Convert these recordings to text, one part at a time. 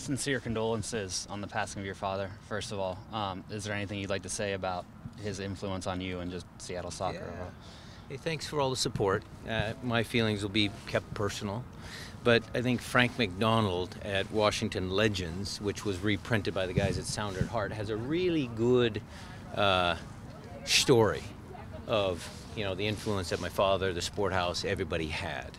sincere condolences on the passing of your father, first of all. Is there anything you'd like to say about his influence on you and just Seattle soccer? Yeah. Hey, thanks for all the support. My feelings will be kept personal. But I think Frank McDonald at Washington Legends, which was reprinted by the guys at Sound at Heart, has a really good story of the influence that my father, the sport house, everybody had.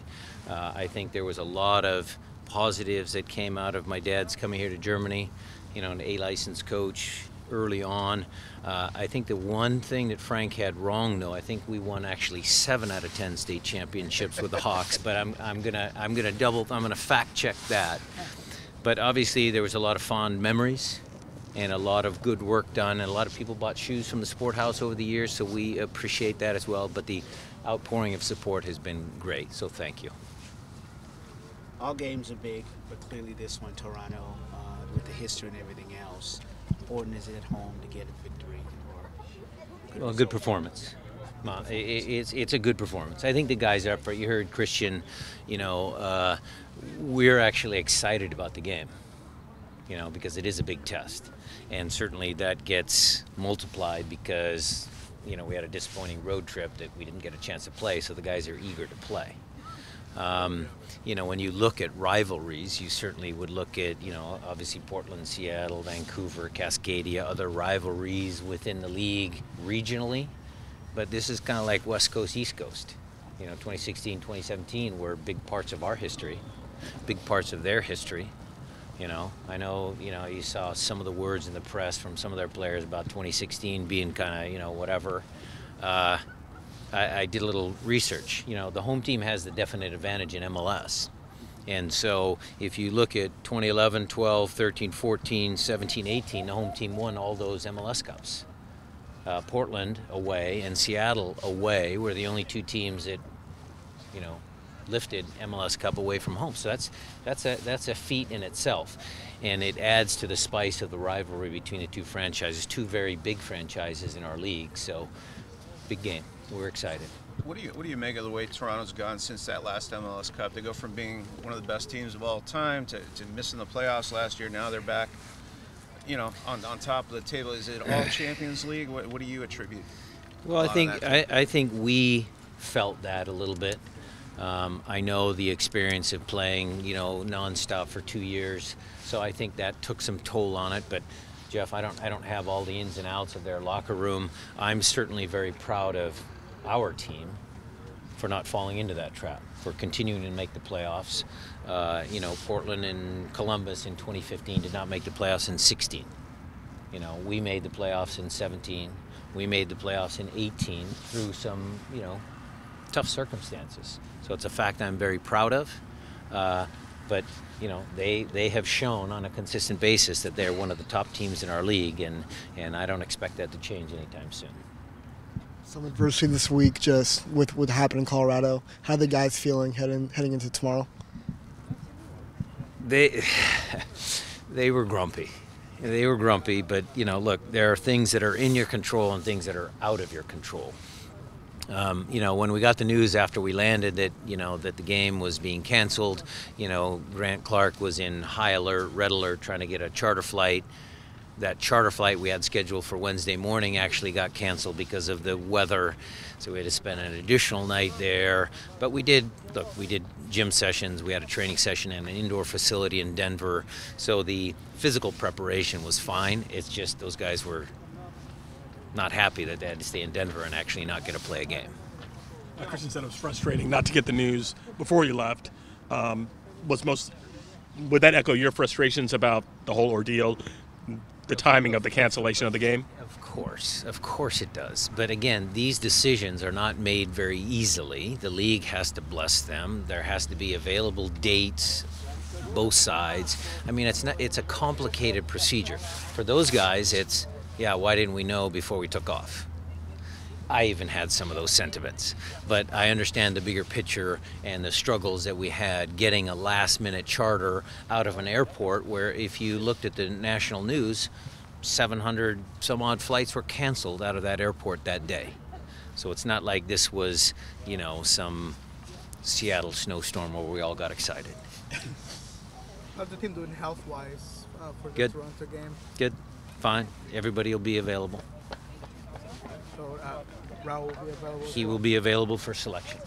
I think there was a lot of positives that came out of my dad's coming here to Germany, an A-licensed coach early on. I think the one thing that Frank had wrong, though, I think we won actually 7 out of 10 state championships with the Hawks, but I'm gonna fact check that. But obviously there was a lot of fond memories and a lot of good work done, and a lot of people bought shoes from the sport house over the years, so we appreciate that as well. But the outpouring of support has been great, so thank you. All games are big, but clearly this one, Toronto, with the history and everything else, important is it at home to get a victory or good performance. It's a good performance. I think the guys are up for it. You heard Christian, we're actually excited about the game, because it is a big test. And certainly that gets multiplied because, we had a disappointing road trip that we didn't get a chance to play, so the guys are eager to play. When you look at rivalries, you certainly would look at, obviously Portland, Seattle, Vancouver, Cascadia, other rivalries within the league regionally. But this is kind of like West Coast, East Coast. 2016, 2017 were big parts of our history, big parts of their history. I know, you saw some of the words in the press from some of their players about 2016 being kind of, whatever. I did a little research. The home team has the definite advantage in MLS. And so if you look at 2011, 12, 13, 14, 17, 18, the home team won all those MLS Cups. Portland away and Seattle away were the only two teams that, lifted MLS Cup away from home. So that's a feat in itself. And it adds to the spice of the rivalry between the two franchises, two very big franchises in our league. So big game. We're excited. What do you make of the way Toronto's gone since that last MLS Cup? They go from being one of the best teams of all time to missing the playoffs last year. Now they're back, on top of the table. Is it all Champions League? What do you attribute? Well, I think we felt that a little bit. I know the experience of playing, nonstop for 2 years, so I think that took some toll on it. But Jeff, I don't have all the ins and outs of their locker room. I'm certainly very proud of our team for not falling into that trap, for continuing to make the playoffs. Portland and Columbus in 2015 did not make the playoffs in 16. We made the playoffs in 17. We made the playoffs in 18 through some, tough circumstances. So it's a fact I'm very proud of. But they have shown on a consistent basis that they're one of the top teams in our league, and I don't expect that to change anytime soon. Some adversity this week, just with what happened in Colorado. How are the guys feeling heading into tomorrow? They were grumpy. They were grumpy, but look, there are things that are in your control and things that are out of your control. When we got the news after we landed that, that the game was being canceled, Grant Clark was in high alert, red alert, trying to get a charter flight. That charter flight we had scheduled for Wednesday morning actually got canceled because of the weather, so we had to spend an additional night there. But we did gym sessions, we had a training session in an indoor facility in Denver, so the physical preparation was fine. It's just those guys were not happy that they had to stay in Denver and actually not get to play a game. Christian said it was frustrating not to get the news before you left. Would that echo your frustrations about the whole ordeal, the timing of the cancellation of the game? Of course it does. But again, these decisions are not made very easily. The league has to bless them. There has to be available dates, both sides. I mean, it's a complicated procedure. For those guys, it's, why didn't we know before we took off? I even had some of those sentiments. But I understand the bigger picture and the struggles that we had getting a last-minute charter out of an airport where, if you looked at the national news, 700 some odd flights were canceled out of that airport that day. So it's not like this was, some Seattle snowstorm where we all got excited. How's the team doing health-wise for the Good. Toronto game? Good, fine. Everybody will be available. So Raul will be available. He will be available for selection.